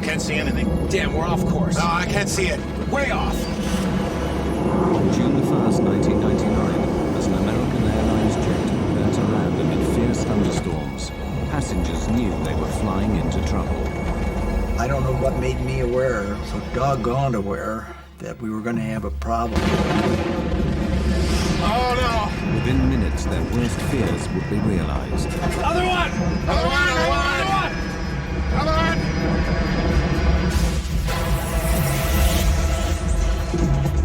Can't see anything. Damn, we're off course. No, I can't see it. Way off. June the 1st, 1999, as an American Airlines jet prepared to land amid fierce thunderstorms, passengers knew they were flying into trouble. I don't know what made me aware, so doggone aware, that we were going to have a problem. Oh, no. Within minutes, their worst fears would be realized. Other one! Another one, another one. Other one! Another one.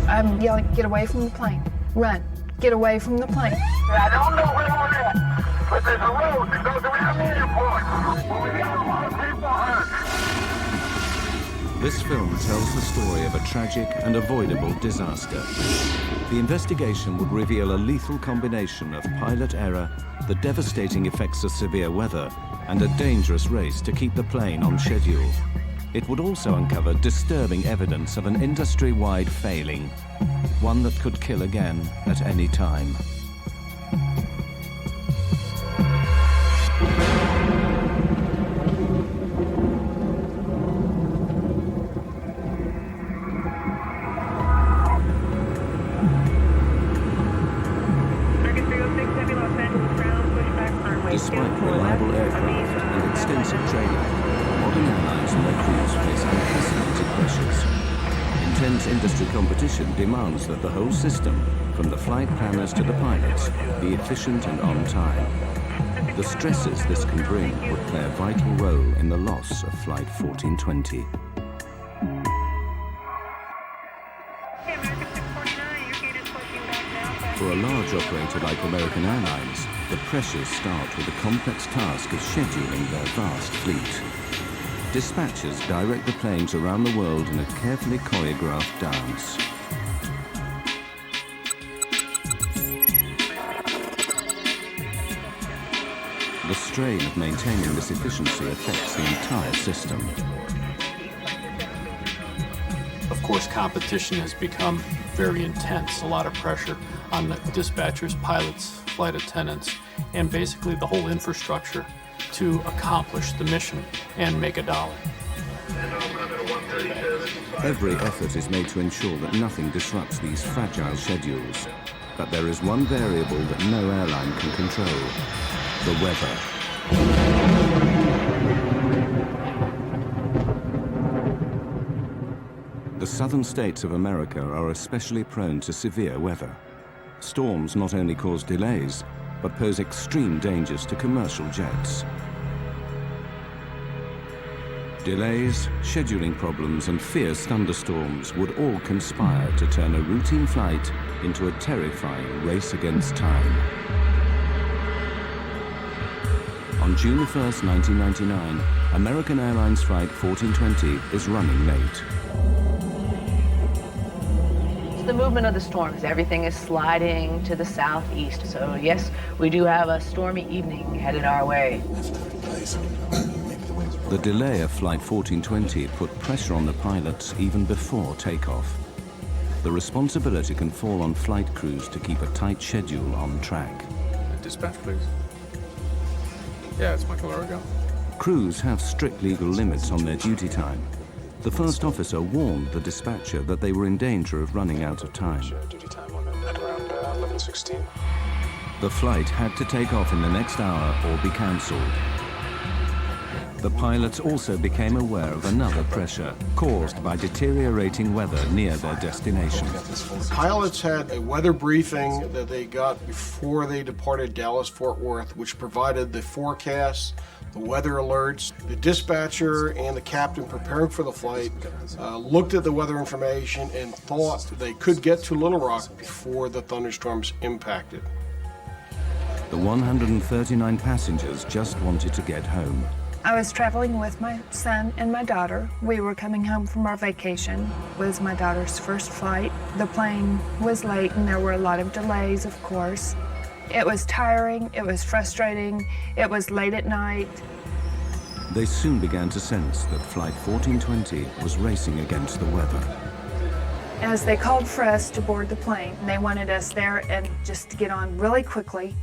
I'm yelling, get away from the plane. Run. Get away from the plane. I don't know where we're at, but there's a road that goes around the airport. Well, we got a lot of people hurt. This film tells the story of a tragic and avoidable disaster. The investigation would reveal a lethal combination of pilot error, the devastating effects of severe weather, and a dangerous race to keep the plane on schedule. It would also uncover disturbing evidence of an industry-wide failing, one that could kill again at any time. Despite reliable aircraft and extensive training, modern airlines and their crews face unprecedented pressures. Intense industry competition demands that the whole system, from the flight planners to the pilots, be efficient and on time. The stresses this can bring would play a vital role in the loss of Flight 1420. For a large operator like American Airlines, the pressures start with the complex task of scheduling their vast fleet. Dispatchers direct the planes around the world in a carefully choreographed dance. The strain of maintaining this efficiency affects the entire system. Of course, competition has become very intense, a lot of pressure on the dispatchers, pilots, flight attendants, and basically the whole infrastructure to accomplish the mission and make a dollar. Every effort is made to ensure that nothing disrupts these fragile schedules. But there is one variable that no airline can control: the weather. The southern states of America are especially prone to severe weather. Storms not only cause delays, but pose extreme dangers to commercial jets. Delays, scheduling problems, and fierce thunderstorms would all conspire to turn a routine flight into a terrifying race against time. On June 1, 1999, American Airlines Flight 1420 is running late. The movement of the storms, everything is sliding to the southeast. So yes, we do have a stormy evening headed our way. The delay of Flight 1420 put pressure on the pilots even before takeoff. The responsibility can fall on flight crews to keep a tight schedule on track. Dispatch, please. Yeah, it's Michael Arago. Crews have strict legal limits on their duty time. The first officer warned the dispatcher that they were in danger of running out of time. Duty time limit at around 11:16. The flight had to take off in the next hour or be cancelled. The pilots also became aware of another pressure caused by deteriorating weather near their destination. Pilots had a weather briefing that they got before they departed Dallas-Fort Worth, which provided the forecasts, the weather alerts. The dispatcher and the captain preparing for the flight looked at the weather information and thought they could get to Little Rock before the thunderstorms impacted. The 139 passengers just wanted to get home. I was traveling with my son and my daughter. We were coming home from our vacation. It was my daughter's first flight. The plane was late and there were a lot of delays, of course. It was tiring, it was frustrating, it was late at night. They soon began to sense that Flight 1420 was racing against the weather. As they called for us to board the plane, they wanted us there and just to get on really quickly.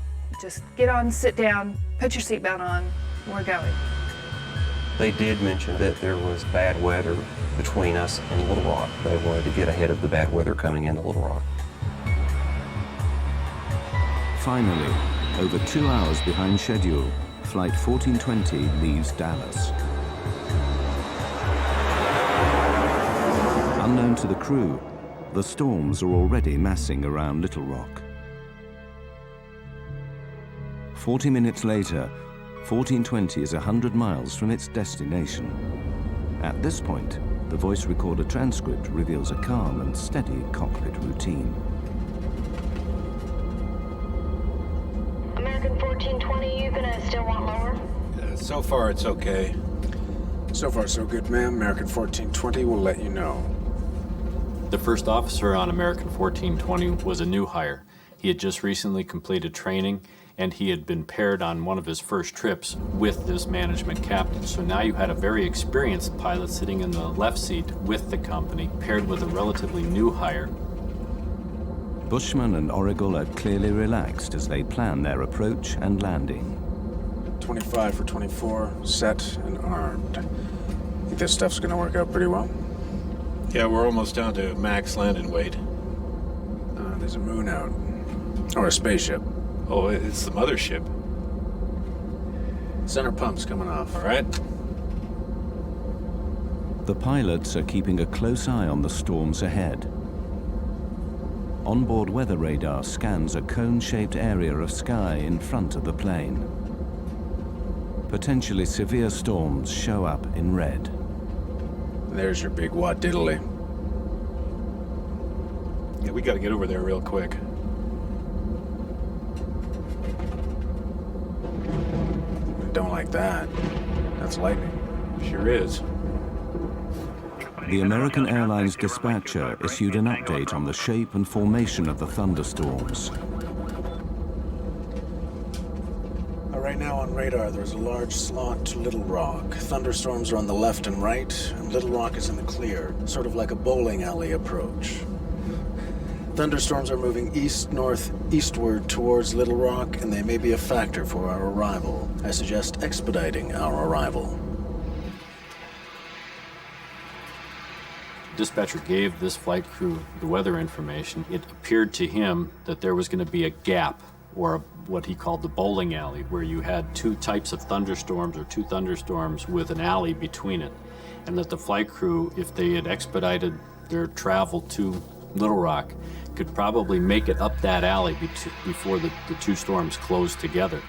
Just get on, sit down, put your seatbelt on, we're going. They did mention that there was bad weather between us and Little Rock. They wanted to get ahead of the bad weather coming into Little Rock. Finally, over 2 hours behind schedule, Flight 1420 leaves Dallas. Unknown to the crew, the storms are already massing around Little Rock. 40 minutes later, 1420 is 100 miles from its destination. At this point, the voice recorder transcript reveals a calm and steady cockpit routine. American 1420, you gonna still want lower? So far, it's okay. So far, so good, ma'am. American 1420 will let you know. The first officer on American 1420 was a new hire. He had just recently completed training, and he had been paired on one of his first trips with this management captain. So now you had a very experienced pilot sitting in the left seat with the company, paired with a relatively new hire. Bushman and Origal are clearly relaxed as they plan their approach and landing. 25 for 24, set and armed. Think this stuff's gonna work out pretty well? Yeah, we're almost down to max landing weight. There's a moon out. Or a spaceship. Oh, it's the mothership. Center pump's coming off. All right. The pilots are keeping a close eye on the storms ahead. Onboard weather radar scans a cone-shaped area of sky in front of the plane. Potentially severe storms show up in red. There's your big what diddly. Yeah, we gotta get over there real quick. Don't like that. That's lightning. Sure is. The American Airlines dispatcher issued an update on the shape and formation of the thunderstorms. Right now on radar, there's a large slot to Little Rock. Thunderstorms are on the left and right, and Little Rock is in the clear, sort of like a bowling alley approach. Thunderstorms are moving east-northeastward towards Little Rock, and they may be a factor for our arrival. I suggest expediting our arrival. Dispatcher gave this flight crew the weather information. It appeared to him that there was going to be a gap, or what he called the bowling alley, where you had two types of thunderstorms, or two thunderstorms with an alley between it. And that the flight crew, if they had expedited their travel to Little Rock, could probably make it up that alley before the two storms closed together.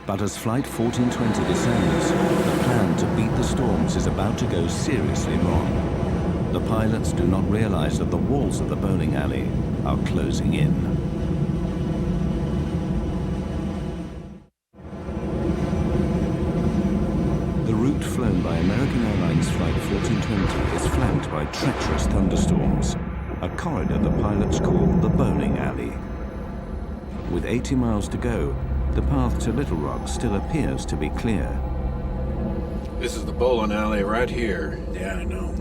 But as Flight 1420 descends, the plan to beat the storms is about to go seriously wrong. The pilots do not realize that the walls of the bowling alley are closing in. The route flown by American Airlines Flight 1420 is flanked by treacherous thunderstorms, a corridor the pilots call the bowling alley. With 80 miles to go, the path to Little Rock still appears to be clear. This is the bowling alley right here. Yeah, I know.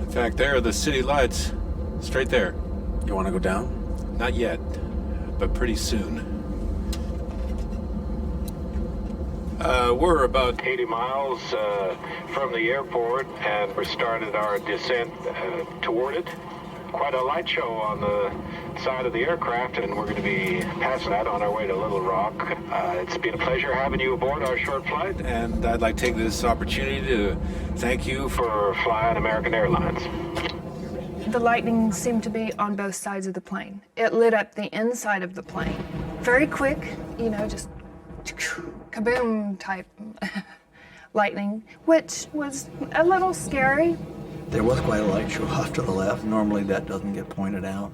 In fact, there are the city lights. Straight there. You want to go down? Not yet, but pretty soon. We're about 80 miles from the airport, and we started our descent toward it. Quite a light show on the side of the aircraft, and we're going to be passing that on our way to Little Rock. It's been a pleasure having you aboard our short flight, and I'd like to take this opportunity to thank you for flying American Airlines. The lightning seemed to be on both sides of the plane. It lit up the inside of the plane. Very quick, you know, just kaboom type lightning, which was a little scary. There was quite a light show off to the left. Normally that doesn't get pointed out.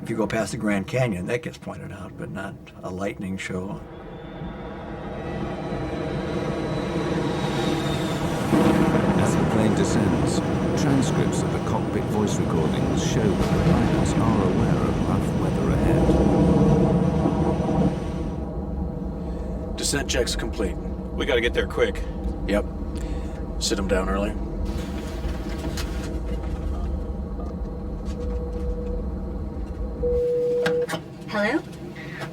If you go past the Grand Canyon, that gets pointed out, but not a lightning show. As the plane descends, transcripts of the cockpit voice recordings show that the pilots are aware of rough weather ahead. Descent checks complete. We got to get there quick. Yep. Sit them down early. Hello?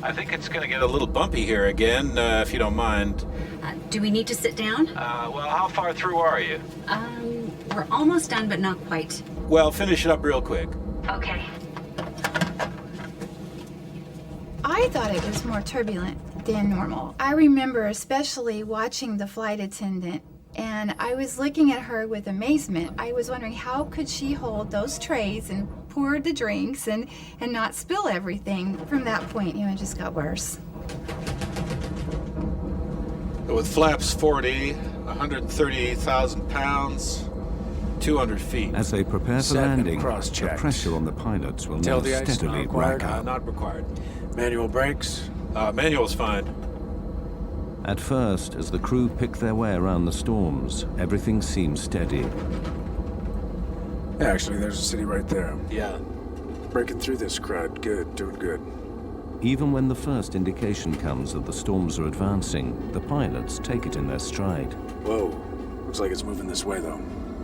I think it's going to get a little bumpy here again, if you don't mind. Do we need to sit down? Well, how far through are you? We're almost done, but not quite. Well, finish it up real quick. Okay. I thought it was more turbulent than normal. I remember especially watching the flight attendant, and I was looking at her with amazement. I was wondering how could she hold those trays and pour the drinks and not spill everything. From that point, it just got worse. With flaps 40, 138,000 pounds, 200 feet. As they prepare for Set and landing, the cross-checked. pressure on the pilots will Tail now de-ice, not steadily required. rack up. Not required. Manual brakes. Manual's fine. At first, as the crew pick their way around the storms, everything seems steady. Yeah, actually, there's a city right there. Yeah. Breaking through this crowd. Good, doing good. Even when the first indication comes that the storms are advancing, the pilots take it in their stride. Whoa. Looks like it's moving this way, though.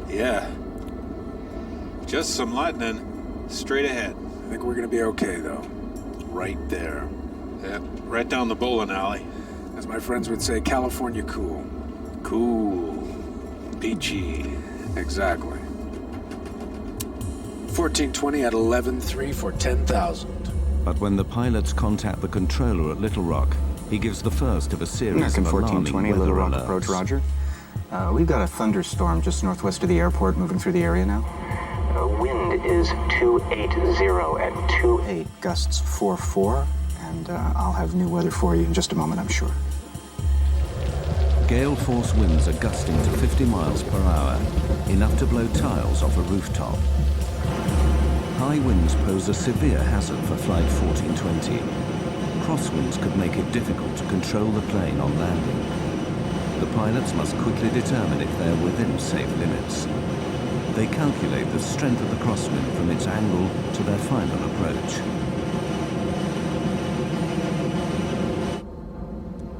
Yeah. Just some lightning straight ahead. I think we're gonna be okay, though. Right there. Yeah, right down the bowling alley. As my friends would say, California cool. Cool. Peachy. Exactly. 1420 at 11.3 for 10,000. But when the pilots contact the controller at Little Rock, he gives the first of a series American of alarming 1420, weather Little Rock alerts. approach, roger. We've got a thunderstorm just northwest of the airport moving through the area now. Wind is 280 at 2.8, gusts 4.4, and I'll have new weather for you in just a moment, I'm sure. Gale force winds are gusting to 50 miles per hour, enough to blow tiles off a rooftop. High winds pose a severe hazard for Flight 1420. Crosswinds could make it difficult to control the plane on landing. The pilots must quickly determine if they're within safe limits. They calculate the strength of the crosswind from its angle to their final approach.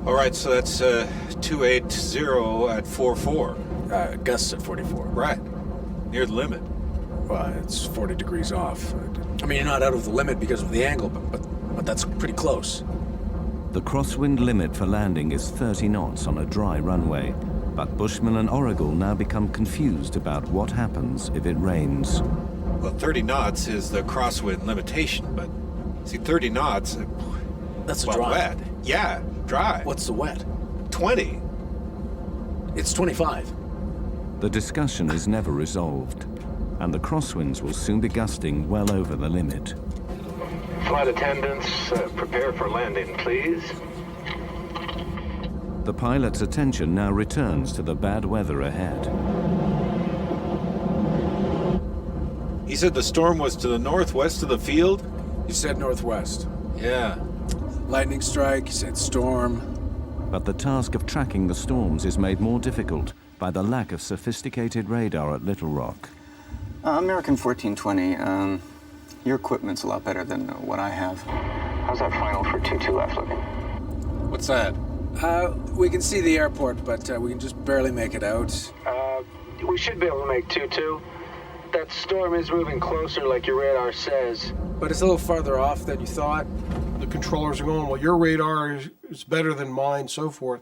All right, so that's 280 at 44. Gusts at 44. Right. Near the limit. Well, it's 40 degrees off. I mean, you're not out of the limit because of the angle, but that's pretty close. The crosswind limit for landing is 30 knots on a dry runway, but Bushman and Oracle now become confused about what happens if it rains. Well, 30 knots is the crosswind limitation, but see, 30 knots... That's a well, dry. wet. Yeah, dry. What's the wet? 20. It's 25. The discussion is never resolved, and the crosswinds will soon be gusting well over the limit. Flight attendants, prepare for landing, please. The pilot's attention now returns to the bad weather ahead. He said the storm was to the northwest of the field? You said northwest. Yeah. Lightning strike, you said storm. But the task of tracking the storms is made more difficult by the lack of sophisticated radar at Little Rock. American 1420, your equipment's a lot better than what I have. How's that final for 2-2 left looking? What's that? We can see the airport, but we can just barely make it out. We should be able to make 2-2. That storm is moving closer like your radar says. But it's a little farther off than you thought. The controllers are going, well, your radar is better than mine, so forth.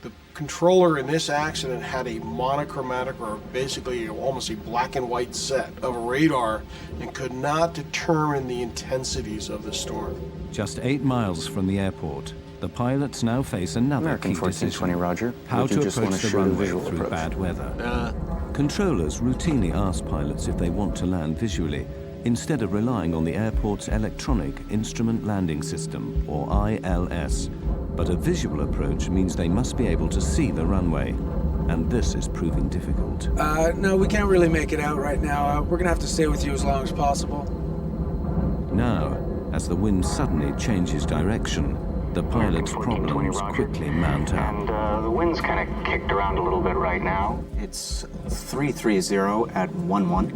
The controller in this accident had a monochromatic, or basically almost a black and white set of radar, and could not determine the intensities of the storm. Just 8 miles from the airport, the pilots now face another American key 1420, decision. roger. How Would you to just approach want to the shoot a runway visual through approach? bad weather. Controllers routinely ask pilots if they want to land visually, instead of relying on the airport's electronic instrument landing system, or ILS. But a visual approach means they must be able to see the runway, and this is proving difficult. No, we can't really make it out right now. We're gonna have to stay with you as long as possible. Now, as the wind suddenly changes direction, the pilot's problems quickly mount up. And the wind's kind of kicked around a little bit right now. It's 330 at 11.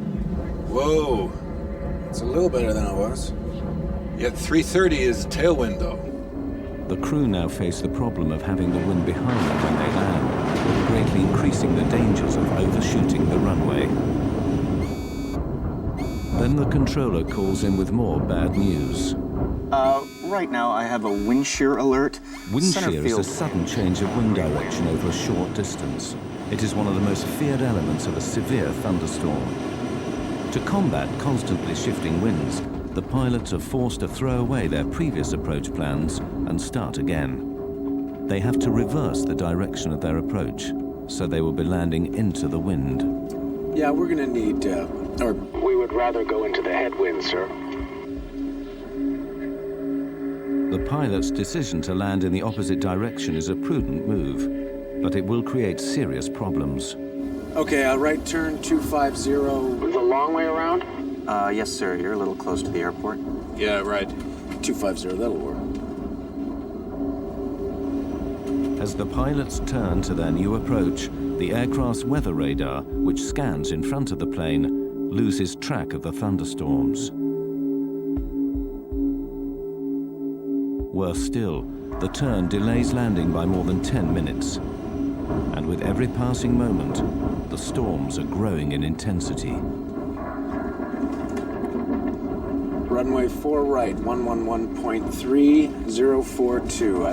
Whoa. It's a little better than it was. Yeah, 330 is tailwind, though. The crew now face the problem of having the wind behind them when they land, greatly increasing the dangers of overshooting the runway. Then the controller calls in with more bad news. Right now, I have a wind shear alert. Wind Center shear is a field. sudden change of wind direction over a short distance. It is one of the most feared elements of a severe thunderstorm. To combat constantly shifting winds, the pilots are forced to throw away their previous approach plans and start again. They have to reverse the direction of their approach, so they will be landing into the wind. Yeah, we're gonna need, or We would rather go into the headwind, sir. The pilot's decision to land in the opposite direction is a prudent move, but it will create serious problems. okay, right turn 250. The long way around? Yes, sir. You're a little close to the airport. Yeah, right. 250, that'll work. As the pilots turn to their new approach, the aircraft's weather radar, which scans in front of the plane, loses track of the thunderstorms. Worse still, the turn delays landing by more than 10 minutes. And with every passing moment, the storms are growing in intensity. Runway 4 right, 111.3042.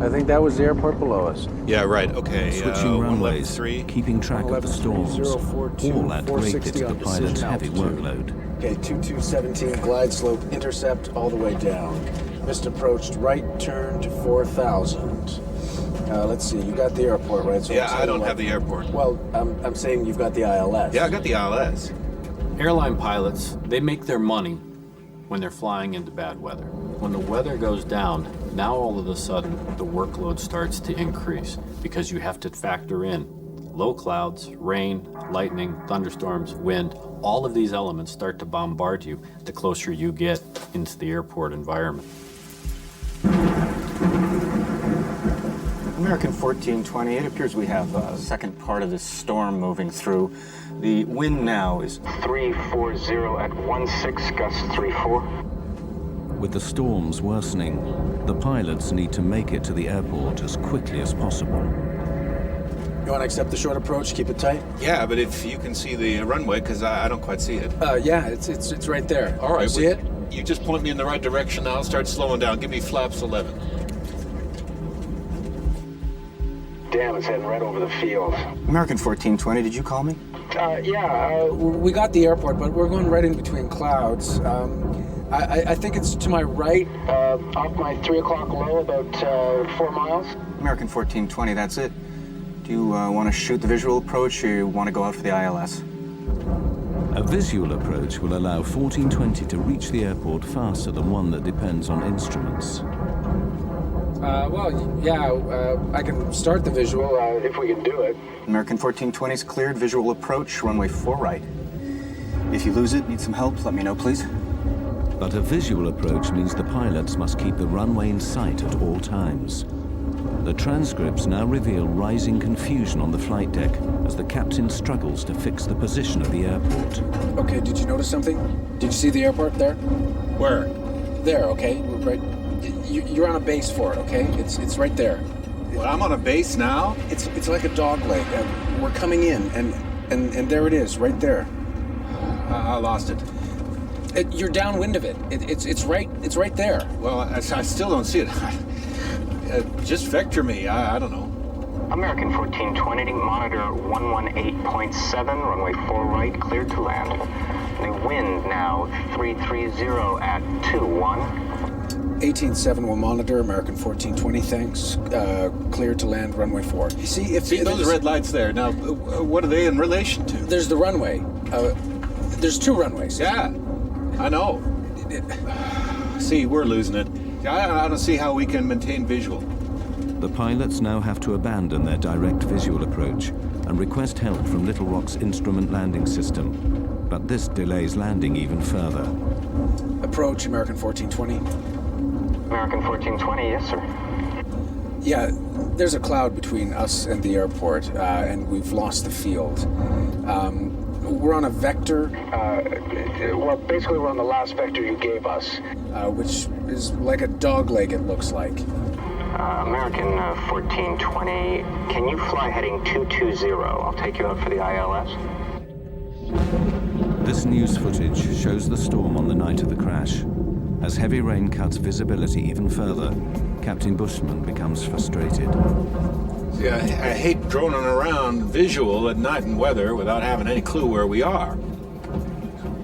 I think that was the airport below us. Yeah, right. Okay. Switching runways, 113. keeping track of the storms, 042, all add greatly to 460 the on pilot's decision heavy altitude. workload. Okay, 2217, glide slope, intercept all the way down. Missed approached, right turn to 4000. Let's see, you got the airport, right? So Yeah, it's I don't like- have the airport. Well, I'm saying you've got the ILS. Yeah, I got the ILS. Airline pilots, they make their money when they're flying into bad weather. When the weather goes down, now all of a sudden the workload starts to increase because you have to factor in low clouds, rain, lightning, thunderstorms, wind. All of these elements start to bombard you the closer you get into the airport environment. American 1420, it appears we have a second part of this storm moving through. The wind now is 340 at 16, gust 34. With the storms worsening, the pilots need to make it to the airport as quickly as possible. You want to accept the short approach, keep it tight? Yeah, but if you can see the runway, because I don't quite see it. Yeah, it's right there. All right. See it? You just point me in the right direction. I'll start slowing down. Give me flaps 11. Damn, it's heading right over the field. American 1420, did you call me? We got the airport, but we're going right in between clouds. I think it's to my right, Off my 3 o'clock low, about 4 miles. American 1420, that's it. Do you want to shoot the visual approach, or you want to go out for the ILS? A visual approach will allow 1420 to reach the airport faster than one that depends on instruments. I can start the visual. If we can do it. American 1420's cleared, visual approach, runway 4 right. If you lose it, need some help, let me know, please. But a visual approach means the pilots must keep the runway in sight at all times. The transcripts now reveal rising confusion on the flight deck as the captain struggles to fix the position of the airport. Okay, did you notice something? Did you see the airport there? Where? There, okay, right. You're on a base for it, okay? It's right there. Well, I'm on a base now? It's like a dog leg. We're coming in, and there it is, right there. I lost it. You're downwind of it. It's right there. Well, I still don't see it. Just vector me. I don't know. American 1420, monitor 118.7, runway 4 right, cleared to land. The wind now 330 at 21. 18.7 will monitor American 1420, thanks. Cleared to land, runway 4. You see, if those red lights there. Now, what are they in relation to? There's the runway. There's 2 runways. Yeah, I know. See, we're losing it. I don't see how we can maintain visual. The pilots now have to abandon their direct visual approach and request help from Little Rock's instrument landing system. But this delays landing even further. Approach, American 1420. American 1420, yes, sir. Yeah, there's a cloud between us and the airport, and we've lost the field. We're on a vector. Well, basically we're on the last vector you gave us. Which is like a dog leg, it looks like. American 1420, can you fly heading 220? I'll take you out for the ILS. This news footage shows the storm on the night of the crash. As heavy rain cuts visibility even further, Captain Bushman becomes frustrated. See, I hate droning around visual at night in weather without having any clue where we are.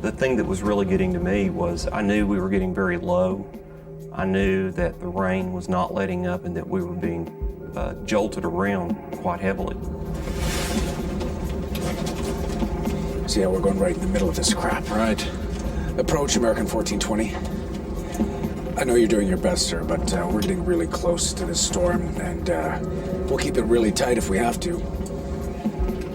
The thing that was really getting to me was I knew we were getting very low. I knew that the rain was not letting up and that we were being jolted around quite heavily. See how we're going right in the middle of this crap? Right. Approach American 1420. I know you're doing your best, sir, but we're getting really close to this storm, and we'll keep it really tight if we have to.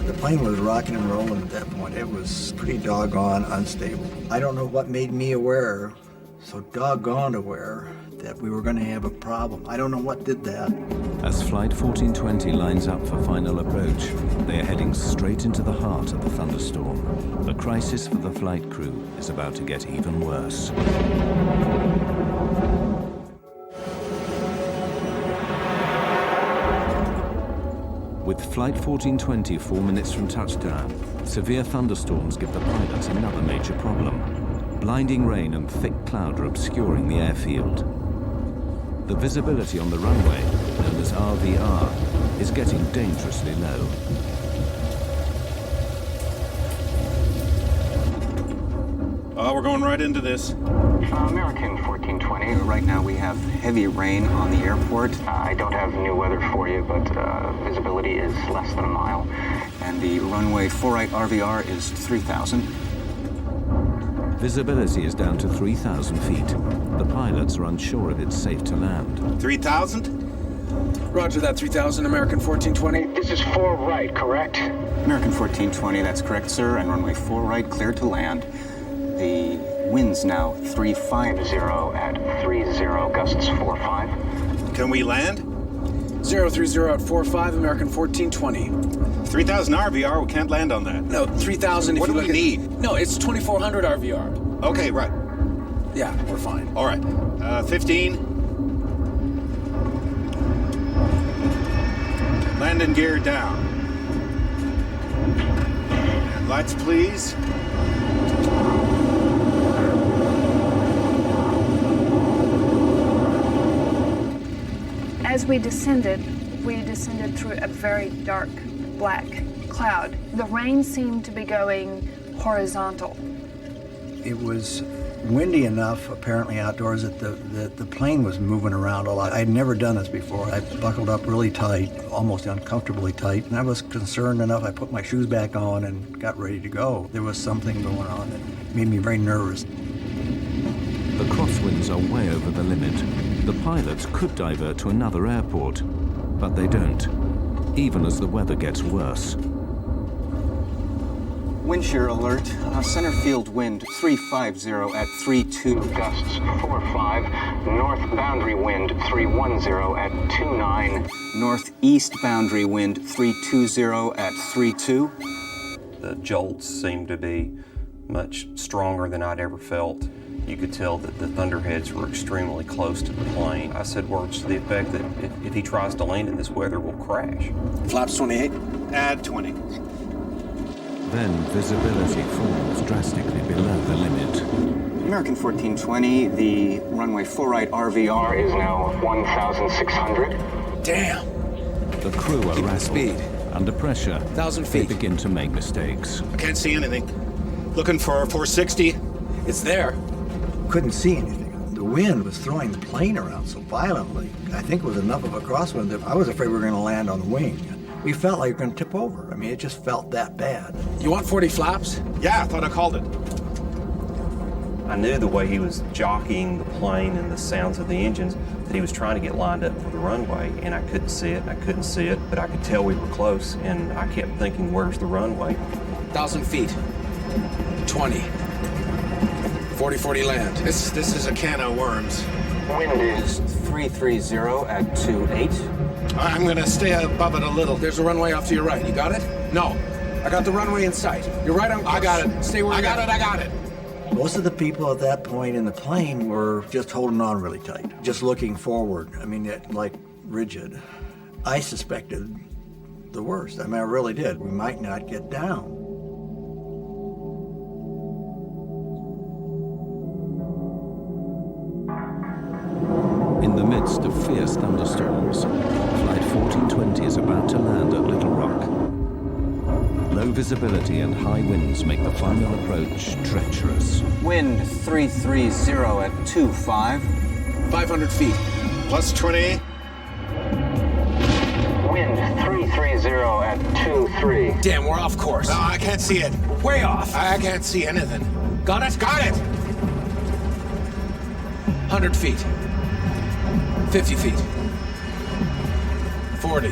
The plane was rocking and rolling at that point. It was pretty doggone unstable. I don't know what made me aware, so doggone aware, that we were going to have a problem. I don't know what did that. As Flight 1420 lines up for final approach, they are heading straight into the heart of the thunderstorm. The crisis for the flight crew is about to get even worse. With Flight 1420 4 minutes from touchdown, severe thunderstorms give the pilots another major problem. Blinding rain and thick cloud are obscuring the airfield. The visibility on the runway, known as RVR, is getting dangerously low. We're going right into this. American 1420. Right now we have heavy rain on the airport. I don't have new weather for you, but visibility is less than a mile. And the runway 4-right RVR is 3,000. Visibility is down to 3,000 feet. The pilots are unsure if it's safe to land. 3,000? Roger that, 3,000, American 1420. This is 4 right, correct? American 1420, that's correct, sir, and runway 4 right, cleared to land. The wind's now 350 at 30, gusts 45. Can we land? 030 at 45, American 1420. 3,000 RVR, we can't land on that. No, 3,000 if what you do look we need? No, it's 2,400 RVR. Okay, right. Yeah, we're fine. All right. 15. Landing gear down. And lights, please. As we descended through a very dark black cloud. The rain seemed to be going horizontal. It was windy enough, apparently outdoors, that the plane was moving around a lot. I'd never done this before. I buckled up really tight, almost uncomfortably tight, and I was concerned enough. I put my shoes back on and got ready to go. There was something going on that made me very nervous. The crosswinds are way over the limit. The pilots could divert to another airport, but they don't, even as the weather gets worse. Wind shear alert. Center field wind 350 at 32, gusts 45. North boundary wind 310 at 29. Northeast boundary wind 320 at 32. The jolts seemed to be much stronger than I'd ever felt. You could tell that the thunderheads were extremely close to the plane. I said words to the effect that if he tries to land in this weather, we'll crash. Flaps 28. Add 20. Then visibility falls drastically below the limit. American 1420, the runway 4 right RVR is now 1,600. Damn. The crew are rattled. Speed. Under pressure, 1,000 they feet. begin to make mistakes. I can't see anything. Looking for 460. It's there. Couldn't see anything. The wind was throwing the plane around so violently. I think it was enough of a crosswind that I was afraid we were going to land on the wing. We felt like we were going to tip over. I mean, it just felt that bad. You want 40 flaps? Yeah, I thought I called it. I knew the way he was jockeying the plane and the sounds of the engines that he was trying to get lined up for the runway, and I couldn't see it, and I couldn't see it, but I could tell we were close, and I kept thinking, where's the runway? 1,000 feet. 20. 40-40 land. This is a can of worms. Wind is 330 at 28. I'm gonna stay above it a little. There's a runway off to your right. You got it? No. I got the runway in sight. You're right on course. I got it. Stay where I you got it. I got it. Most of the people at that point in the plane were just holding on really tight, just looking forward. I mean, like rigid. I suspected the worst. I mean, I really did. We might not get down. visibility and high winds make the final approach treacherous. Wind 330 at 25. 500 feet. Plus 20. Wind 330 at 23. Damn, we're off course. No, I can't see it. Way off. I can't see anything. Got it? Got it! 100 feet. 50 feet. 40.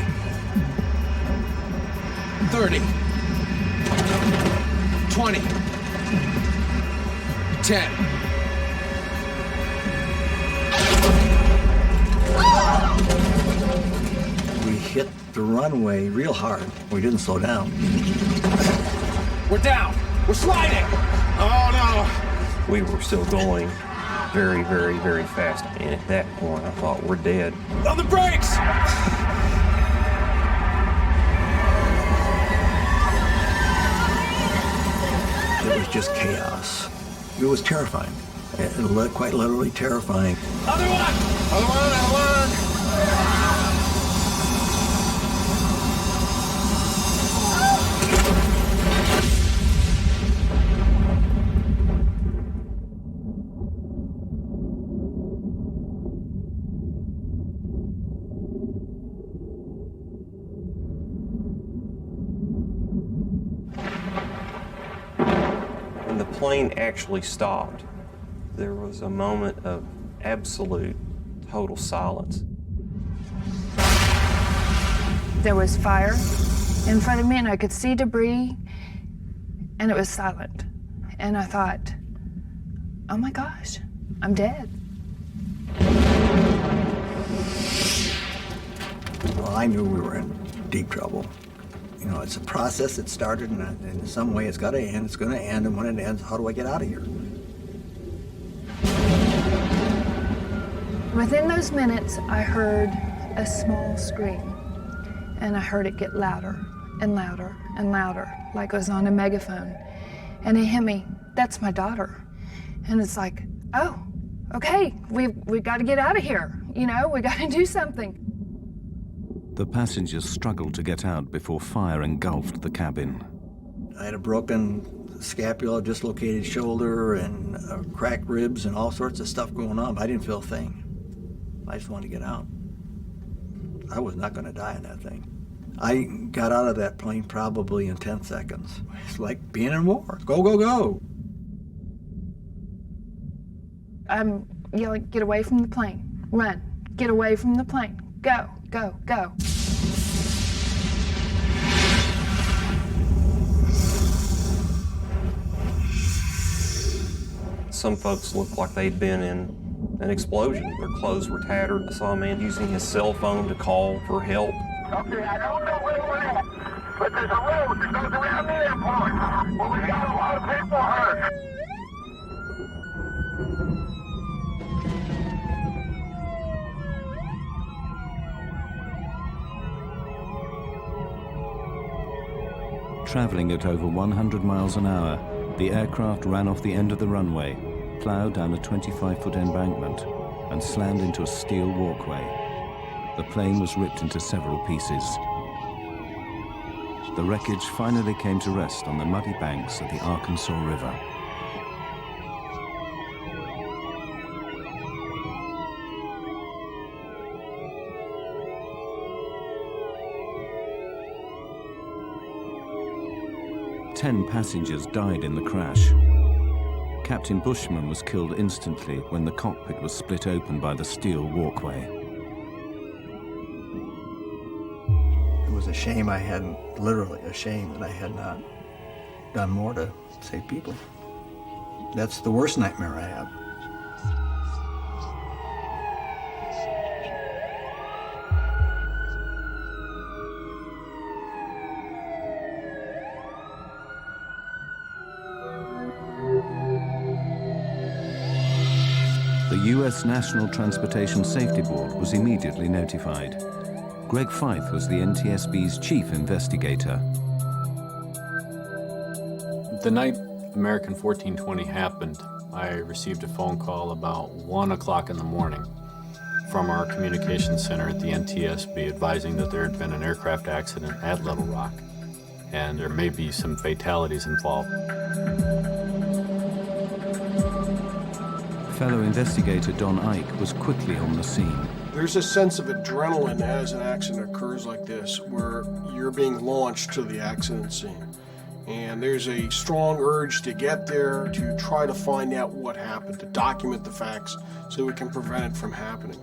30. 20. 10. We hit the runway real hard. We didn't slow down. We're down. We're sliding. Oh, no. We were still going very, very, very fast. And at that point, I thought, we're dead. On the brakes! It was just chaos. It was terrifying. Quite literally terrifying. Other one! Other one, other one! When the plane actually stopped, there was a moment of absolute, total silence. There was fire in front of me, and I could see debris, and it was silent. And I thought, oh my gosh, I'm dead. Well, I knew we were in deep trouble. You know, it's a process that started, and in some way it's got to end. It's going to end, and when it ends, how do I get out of here? Within those minutes, I heard a small scream, and I heard it get louder and louder and louder, like it was on a megaphone. And it hit me, that's my daughter. And it's like, oh, okay, we've got to get out of here. You know, we got to do something. The passengers struggled to get out before fire engulfed the cabin. I had a broken scapula, dislocated shoulder, and cracked ribs, and all sorts of stuff going on. But I didn't feel a thing. I just wanted to get out. I was not going to die in that thing. I got out of that plane probably in 10 seconds. It's like being in war. Go, go, go. I'm yelling, get away from the plane. Run. Get away from the plane. Go, go, go. Some folks looked like they'd been in an explosion. Their clothes were tattered. I saw a man using his cell phone to call for help. Okay, I don't know where we're at, but there's a road that goes around the airport. Well, we got a lot of people hurt. Traveling at over 100 miles an hour, the aircraft ran off the end of the runway, ploughed down a 25-foot embankment, and slammed into a steel walkway. The plane was ripped into several pieces. The wreckage finally came to rest on the muddy banks of the Arkansas River. Ten passengers died in the crash. Captain Bushman was killed instantly when the cockpit was split open by the steel walkway. It was a shame I hadn't, literally a shame that I had not done more to save people. That's the worst nightmare I have. The U.S. National Transportation Safety Board was immediately notified. Greg Fife was the NTSB's chief investigator. The night American 1420 happened, I received a phone call about 1 o'clock in the morning from our communications center at the NTSB advising that there had been an aircraft accident at Little Rock and there may be some fatalities involved. Fellow investigator Don Ike was quickly on the scene. There's a sense of adrenaline as an accident occurs like this, where you're being launched to the accident scene. And there's a strong urge to get there, to try to find out what happened, to document the facts so we can prevent it from happening.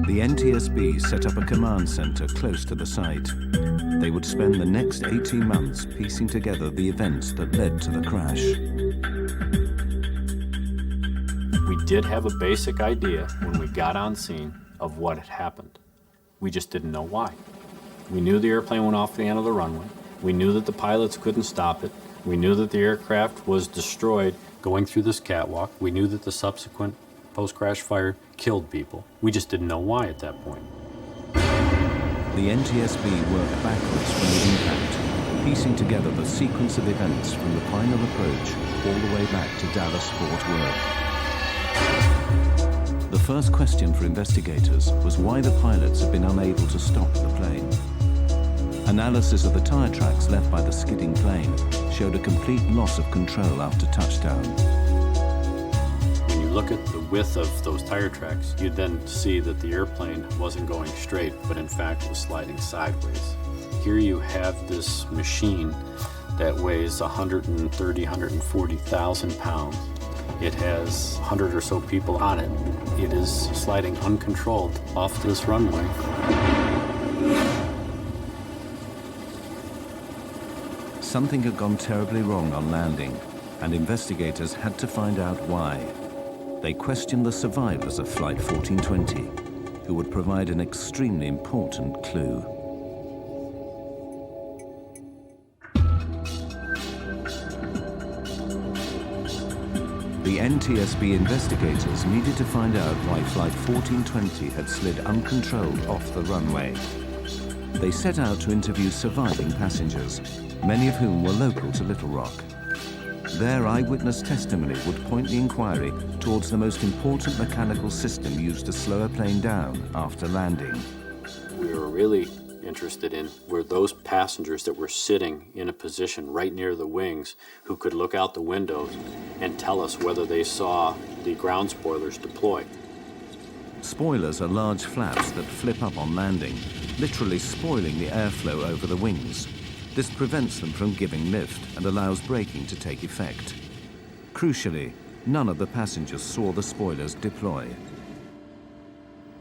The NTSB set up a command center close to the site. They would spend the next 18 months piecing together the events that led to the crash. We did have a basic idea when we got on scene of what had happened. We just didn't know why. We knew the airplane went off the end of the runway. We knew that the pilots couldn't stop it. We knew that the aircraft was destroyed going through this catwalk. We knew that the subsequent post-crash fire killed people. We just didn't know why at that point. The NTSB worked backwards from the impact, piecing together the sequence of events from the final approach all the way back to Dallas-Fort Worth. The first question for investigators was why the pilots had been unable to stop the plane. Analysis of the tire tracks left by the skidding plane showed a complete loss of control after touchdown. When you look at the width of those tire tracks, you then see that the airplane wasn't going straight, but in fact was sliding sideways. Here you have this machine that weighs 130, 140,000 pounds. It has 100 or so people on it. It is sliding uncontrolled off this runway. Something had gone terribly wrong on landing, and investigators had to find out why. They questioned the survivors of Flight 1420, who would provide an extremely important clue. The NTSB investigators needed to find out why Flight 1420 had slid uncontrolled off the runway. They set out to interview surviving passengers, many of whom were local to Little Rock. Their eyewitness testimony would point the inquiry towards the most important mechanical system used to slow a plane down after landing. We were really interested in were those passengers that were sitting in a position right near the wings who could look out the windows and tell us whether they saw the ground spoilers deploy. Spoilers are large flaps that flip up on landing, literally spoiling the airflow over the wings. This prevents them from giving lift and allows braking to take effect. Crucially, none of the passengers saw the spoilers deploy.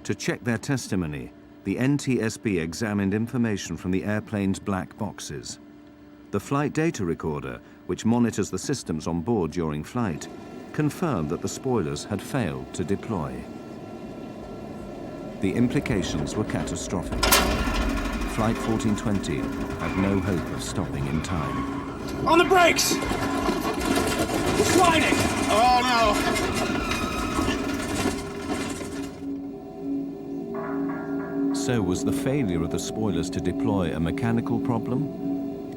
To check their testimony, the NTSB examined information from the airplane's black boxes. The flight data recorder, which monitors the systems on board during flight, confirmed that the spoilers had failed to deploy. The implications were catastrophic. Flight 1420 had no hope of stopping in time. On the brakes! We're sliding! Oh no! So was the failure of the spoilers to deploy a mechanical problem?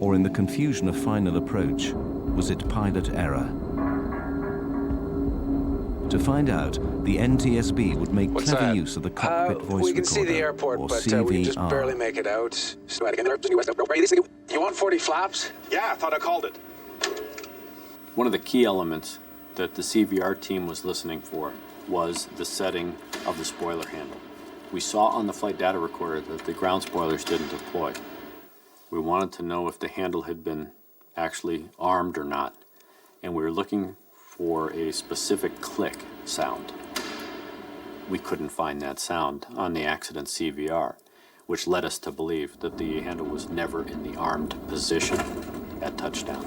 Or in the confusion of final approach, was it pilot error? To find out, the NTSB would make clever use of the cockpit voice we can recorder, see the airport, or but CVR. we can just barely make it out. You want 40 flaps? Yeah, I thought I called it. One of the key elements that the CVR team was listening for was the setting of the spoiler handle. We saw on the flight data recorder that the ground spoilers didn't deploy. We wanted to know if the handle had been actually armed or not, and we were looking for a specific click sound. We couldn't find that sound on the accident CVR, which led us to believe that the handle was never in the armed position at touchdown.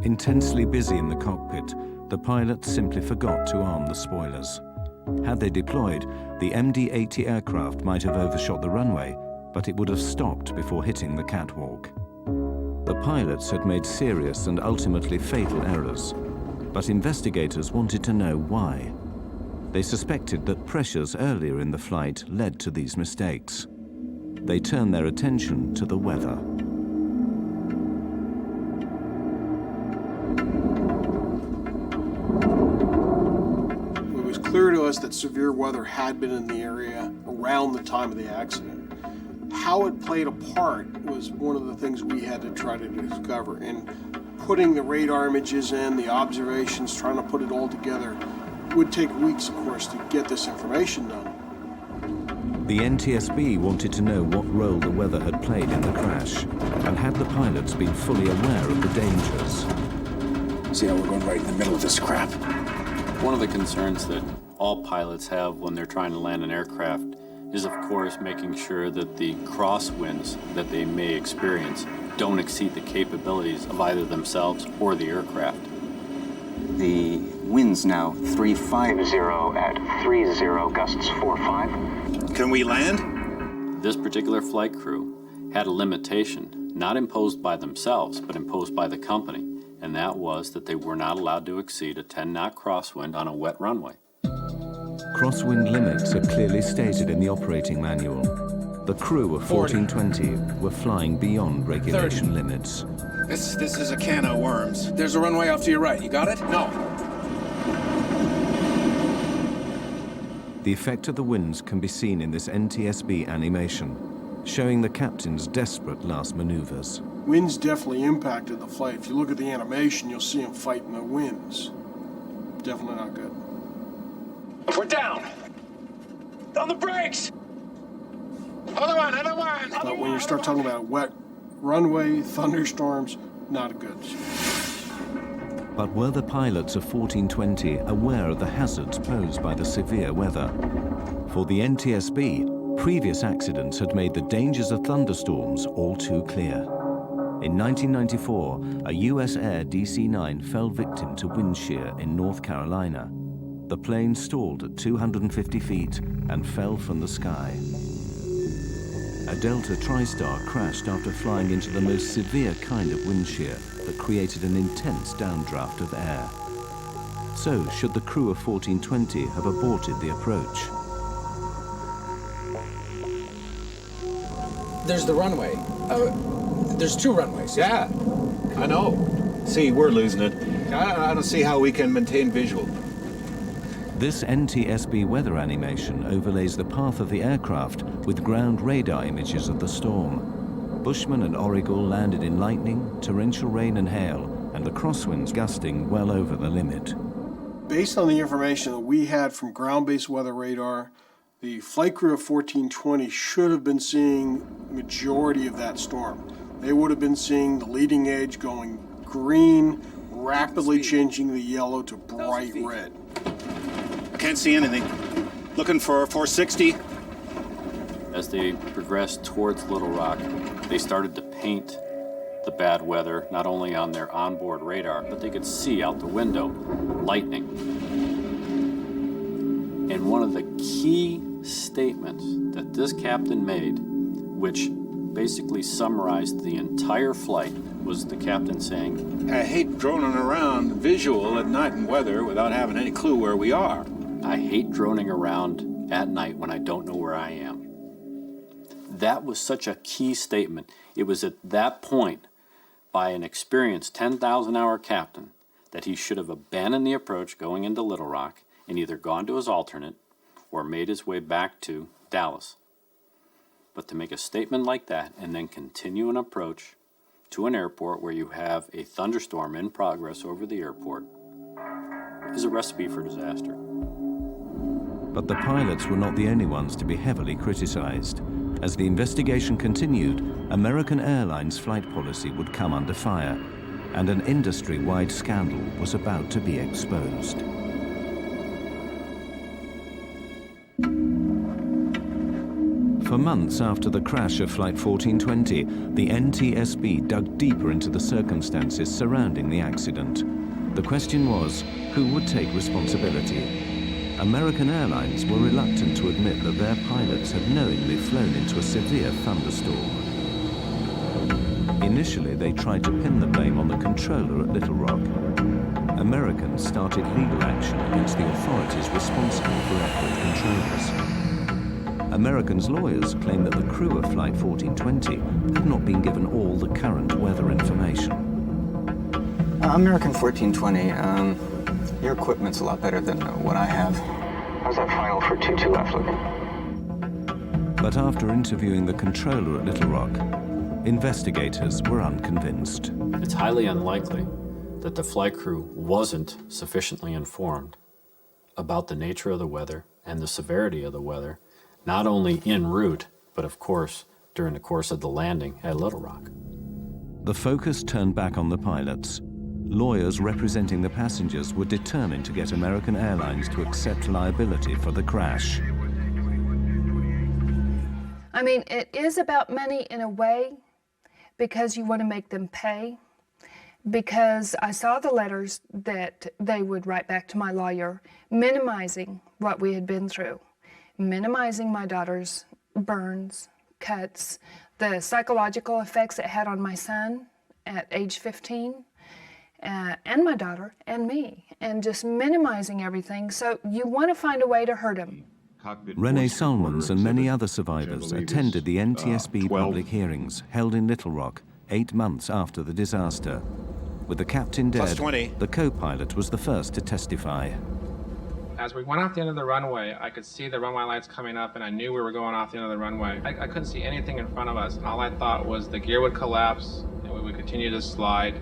Intensely busy in the cockpit, the pilot simply forgot to arm the spoilers. Had they deployed, the MD-80 aircraft might have overshot the runway, but it would have stopped before hitting the catwalk. The pilots had made serious and ultimately fatal errors, but investigators wanted to know why. They suspected that pressures earlier in the flight led to these mistakes. They turned their attention to the weather. It was clear to us that severe weather had been in the area around the time of the accident. How it played a part was one of the things we had to try to discover. And putting the radar images in, the observations, trying to put it all together, would take weeks, of course, to get this information done. The NTSB wanted to know what role the weather had played in the crash, and had the pilots been fully aware of the dangers. See how we're going right in the middle of this crap? One of the concerns that all pilots have when they're trying to land an aircraft is, of course, making sure that the crosswinds that they may experience don't exceed the capabilities of either themselves or the aircraft. The wind's now 350 at 30, gusts 45. Can we land? This particular flight crew had a limitation, not imposed by themselves, but imposed by the company, and that was that they were not allowed to exceed a 10-knot crosswind on a wet runway. Crosswind limits are clearly stated in the operating manual. The crew of 1420 were flying beyond regulation limits. This is a can of worms. There's a runway off to your right. You got it? No. The effect of the winds can be seen in this NTSB animation, showing the captain's desperate last maneuvers. Winds definitely impacted the flight. If you look at the animation, you'll see them fighting the winds. Definitely not good. We're down! On the brakes! Other one! But when you start talking about wet runway, thunderstorms, not good. But were the pilots of 1420 aware of the hazards posed by the severe weather? For the NTSB, previous accidents had made the dangers of thunderstorms all too clear. In 1994, a US Air DC-9 fell victim to wind shear in North Carolina. The plane stalled at 250 feet and fell from the sky. A Delta TriStar crashed after flying into the most severe kind of wind shear that created an intense downdraft of air. So, should the crew of 1420 have aborted the approach? There's the runway. There's two runways. Yeah, I know. See, we're losing it. I don't see how we can maintain visual. This NTSB weather animation overlays the path of the aircraft with ground radar images of the storm. Bushman and Origal landed in lightning, torrential rain and hail, and the crosswinds gusting well over the limit. Based on the information that we had from ground-based weather radar, the flight crew of 1420 should have been seeing the majority of that storm. They would have been seeing the leading edge going green, rapidly changing the yellow to bright red. I can't see anything. Looking for 460. As they progressed towards Little Rock, they started to paint the bad weather not only on their onboard radar, but they could see out the window lightning. And one of the key statements that this captain made, which basically summarized the entire flight, was the captain saying, I hate droning around visual at night in weather without having any clue where we are. I hate droning around at night when I don't know where I am. That was such a key statement. It was at that point, by an experienced 10,000-hour captain, that he should have abandoned the approach going into Little Rock and either gone to his alternate or made his way back to Dallas. But to make a statement like that and then continue an approach to an airport where you have a thunderstorm in progress over the airport is a recipe for disaster. But the pilots were not the only ones to be heavily criticized. As the investigation continued, American Airlines flight policy would come under fire, and an industry-wide scandal was about to be exposed. For months after the crash of Flight 1420, the NTSB dug deeper into the circumstances surrounding the accident. The question was, who would take responsibility? American Airlines were reluctant to admit that their pilots had knowingly flown into a severe thunderstorm. Initially, they tried to pin the blame on the controller at Little Rock. Americans started legal action against the authorities responsible for airport controllers. Americans' lawyers claim that the crew of Flight 1420 had not been given all the current weather information. American 1420, your equipment's a lot better than what I have. How's that final for 22 left looking? But after interviewing the controller at Little Rock, investigators were unconvinced. It's highly unlikely that the flight crew wasn't sufficiently informed about the nature of the weather and the severity of the weather, not only en route, but of course during the course of the landing at Little Rock. The focus turned back on the pilots. Lawyers representing the passengers were determined to get American Airlines to accept liability for the crash. I mean, it is about money in a way, because you want to make them pay. Because I saw the letters that they would write back to my lawyer, minimizing what we had been through, minimizing my daughter's burns, cuts, the psychological effects it had on my son at age 15, and my daughter and me, and just minimizing everything. So you want to find a way to hurt him. Renee Solomons and many other survivors attended the NTSB public hearings held in Little Rock 8 months after the disaster. With the captain dead, the co-pilot was the first to testify. As we went off the end of the runway, I could see the runway lights coming up, and I knew we were going off the end of the runway. I couldn't see anything in front of us, and all I thought was the gear would collapse, and we would continue to slide.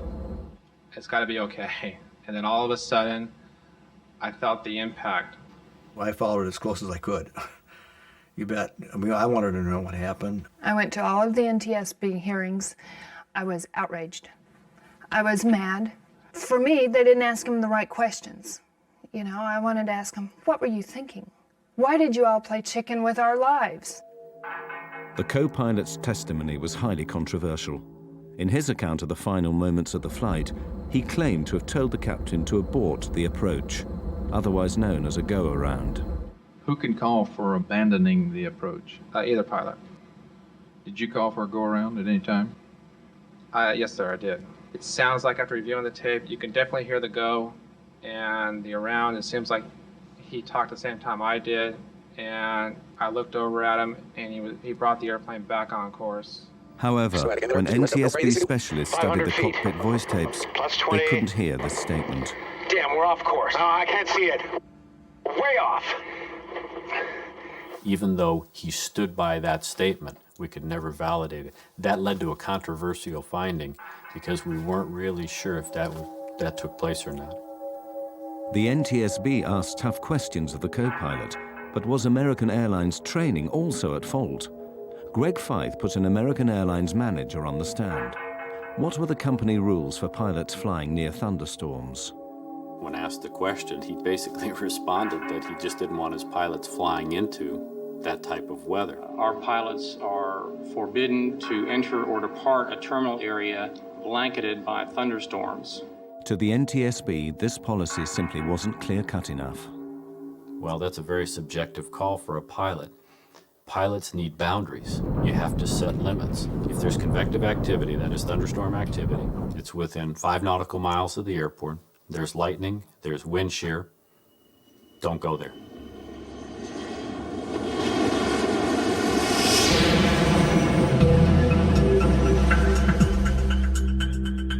It's got to be okay. And then all of a sudden, I felt the impact. I followed it as close as I could. You bet. I mean, I wanted to know what happened. I went to all of the NTSB hearings. I was outraged. I was mad. For me, they didn't ask him the right questions. You know, I wanted to ask him, what were you thinking? Why did you all play chicken with our lives? The co-pilot's testimony was highly controversial. In his account of the final moments of the flight, he claimed to have told the captain to abort the approach, otherwise known as a go-around. Who can call for abandoning the approach? Either pilot. Did you call for a go-around at any time? Yes, sir, I did. It sounds like after reviewing the tape, you can definitely hear the go and the around. It seems like he talked at the same time I did, and I looked over at him, and he brought the airplane back on course. However, when NTSB specialists studied the cockpit voice tapes, they couldn't hear this statement. Damn, we're off course. No, I can't see it. Way off. Even though he stood by that statement, we could never validate it. That led to a controversial finding because we weren't really sure if that took place or not. The NTSB asked tough questions of the co-pilot, but was American Airlines training also at fault? Greg Fythe put an American Airlines manager on the stand. What were the company rules for pilots flying near thunderstorms? When asked the question, he basically responded that he just didn't want his pilots flying into that type of weather. Our pilots are forbidden to enter or depart a terminal area blanketed by thunderstorms. To the NTSB, this policy simply wasn't clear-cut enough. Well, that's a very subjective call for a pilot. Pilots need boundaries. You have to set limits. If there's convective activity, that is thunderstorm activity, it's within 5 nautical miles of the airport. There's lightning, there's wind shear. Don't go there.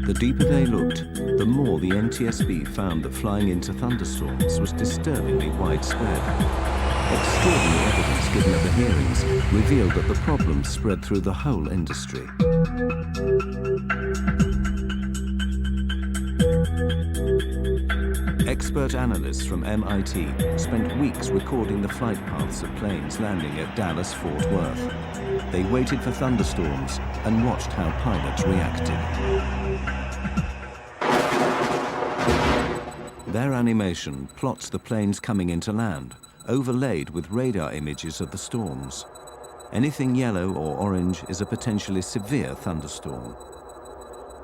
The deeper they looked, the more the NTSB found that flying into thunderstorms was disturbingly widespread. Extraordinary evidence given at the hearings revealed that the problem spread through the whole industry. Expert analysts from MIT spent weeks recording the flight paths of planes landing at Dallas-Fort Worth. They waited for thunderstorms and watched how pilots reacted. Their animation plots the planes coming into land, overlaid with radar images of the storms. Anything yellow or orange is a potentially severe thunderstorm.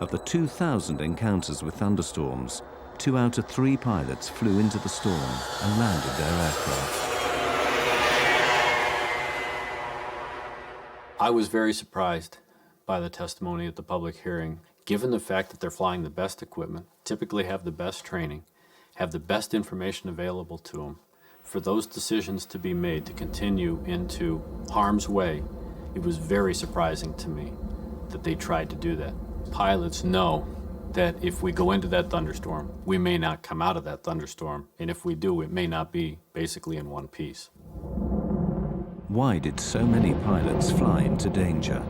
Of the 2,000 encounters with thunderstorms, 2 out of 3 pilots flew into the storm and landed their aircraft. I was very surprised by the testimony at the public hearing, given the fact that they're flying the best equipment, typically have the best training, have the best information available to them. For those decisions to be made to continue into harm's way, it was very surprising to me that they tried to do that. Pilots know that if we go into that thunderstorm, we may not come out of that thunderstorm, and if we do, it may not be basically in one piece. Why did so many pilots fly into danger?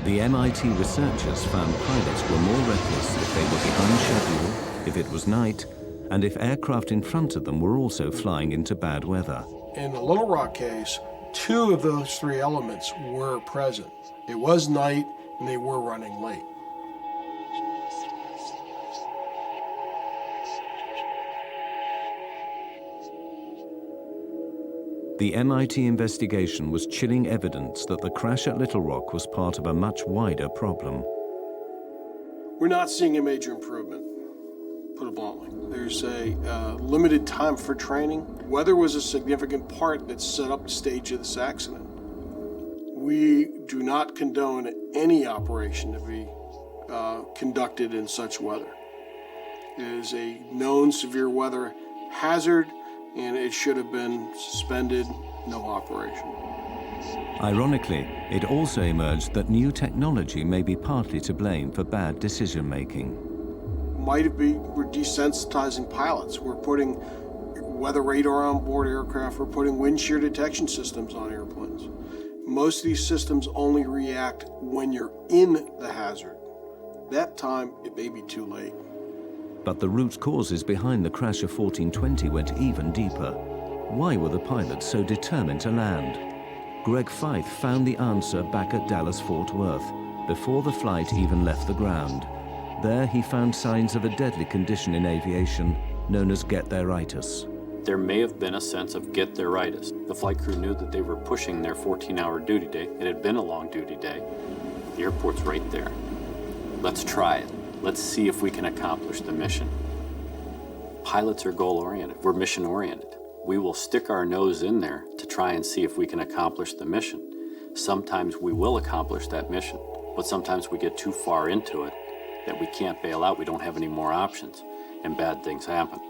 The MIT researchers found pilots were more reckless if they were behind schedule, if it was night, and if aircraft in front of them were also flying into bad weather. In the Little Rock case, 2 of those 3 elements were present. It was night, and they were running late. The MIT investigation was chilling evidence that the crash at Little Rock was part of a much wider problem. We're not seeing a major improvement, put it bluntly. There's a limited time for training. Weather was a significant part that set up the stage of this accident. We do not condone any operation to be conducted in such weather. It is a known severe weather hazard, and it should have been suspended, no operation. Ironically, it also emerged that new technology may be partly to blame for bad decision-making. We're desensitizing pilots. We're putting weather radar on board aircraft. We're putting wind shear detection systems on airplanes. Most of these systems only react when you're in the hazard. That time, it may be too late. But the root causes behind the crash of 1420 went even deeper. Why were the pilots so determined to land? Greg Feith found the answer back at Dallas-Fort Worth, before the flight even left the ground. There he found signs of a deadly condition in aviation known as get-there-itis. There may have been a sense of get-there-itis. The flight crew knew that they were pushing their 14-hour duty day. It had been a long duty day. The airport's right there. Let's try it. Let's see if we can accomplish the mission. Pilots are goal-oriented. We're mission-oriented. We will stick our nose in there to try and see if we can accomplish the mission. Sometimes we will accomplish that mission, but sometimes we get too far into it that we can't bail out. We don't have any more options, and bad things happen.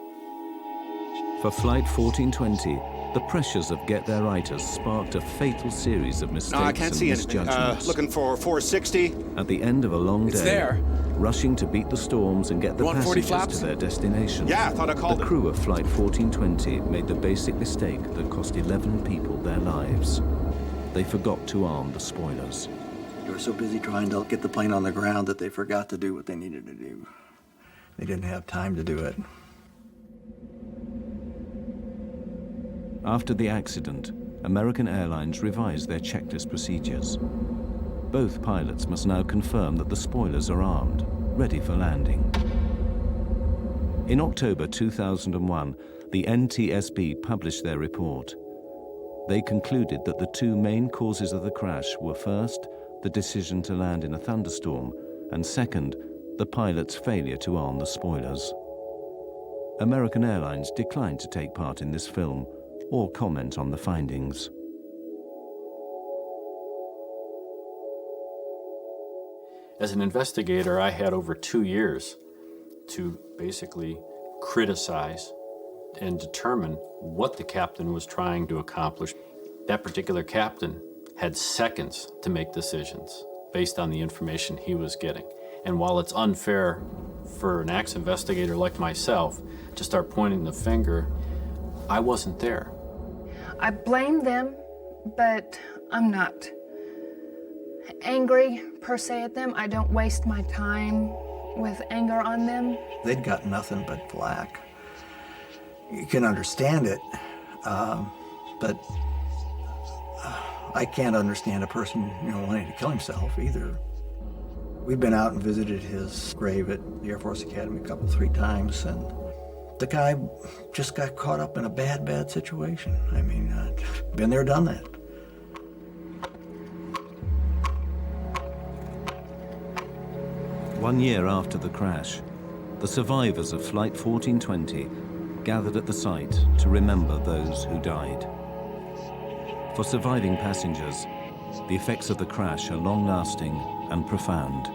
For Flight 1420, the pressures of get-there-itis sparked a fatal series of mistakes I can't and see anything. misjudgments. Looking for 460. At the end of a long It's day, there. rushing to beat the storms and get the 140 passengers flaps? to their destination. Yeah, I thought I called The it. crew of Flight 1420 made the basic mistake that cost 11 people their lives. They forgot to arm the spoilers. They were so busy trying to get the plane on the ground that they forgot to do what they needed to do. They didn't have time to do it. After the accident, American Airlines revised their checklist procedures. Both pilots must now confirm that the spoilers are armed, ready for landing. In October 2001, the NTSB published their report. They concluded that the 2 main causes of the crash were first, the decision to land in a thunderstorm, and second, the pilot's failure to arm the spoilers. American Airlines declined to take part in this film or comment on the findings. As an investigator, I had over 2 years to basically criticize and determine what the captain was trying to accomplish. That particular captain had seconds to make decisions based on the information he was getting. And while it's unfair for an ex-investigator like myself to start pointing the finger, I wasn't there. I blame them, but I'm not angry per se at them. I don't waste my time with anger on them. They'd got nothing but flack. You can understand it, but I can't understand a person, wanting to kill himself either. We've been out and visited his grave at the Air Force Academy 3 times, and the guy just got caught up in a bad situation. I mean, been there, done that. One year after the crash, the survivors of Flight 1420 gathered at the site to remember those who died. For surviving passengers, the effects of the crash are long-lasting and profound.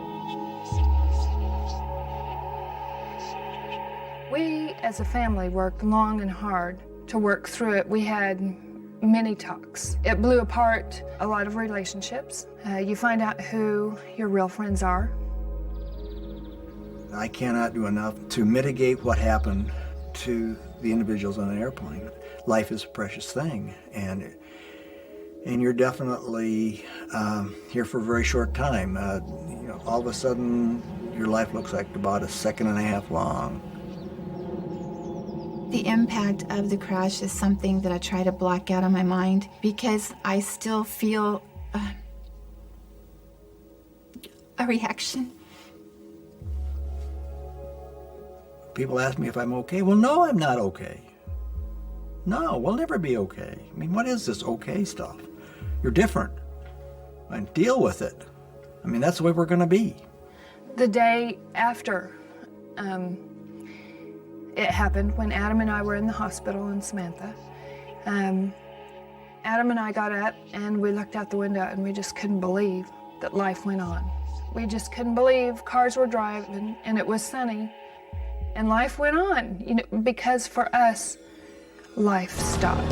We, as a family, worked long and hard to work through it. We had many talks. It blew apart a lot of relationships. You find out who your real friends are. I cannot do enough to mitigate what happened to the individuals on an airplane. Life is a precious thing, and you're definitely here for a very short time. You know, all of a sudden, your life looks like about a second and a half long. The impact of the crash is something that I try to block out of my mind because I still feel a reaction. People ask me if I'm okay. Well, no, I'm not okay. No, we'll never be okay. I mean, what is this okay stuff? You're different. And deal with it. I mean, that's the way we're going to be. The day after it happened, when Adam and I were in the hospital in Samantha, Adam and I got up and we looked out the window and we just couldn't believe that life went on. We just couldn't believe cars were driving and it was sunny and life went on, you know, because for us, life stopped.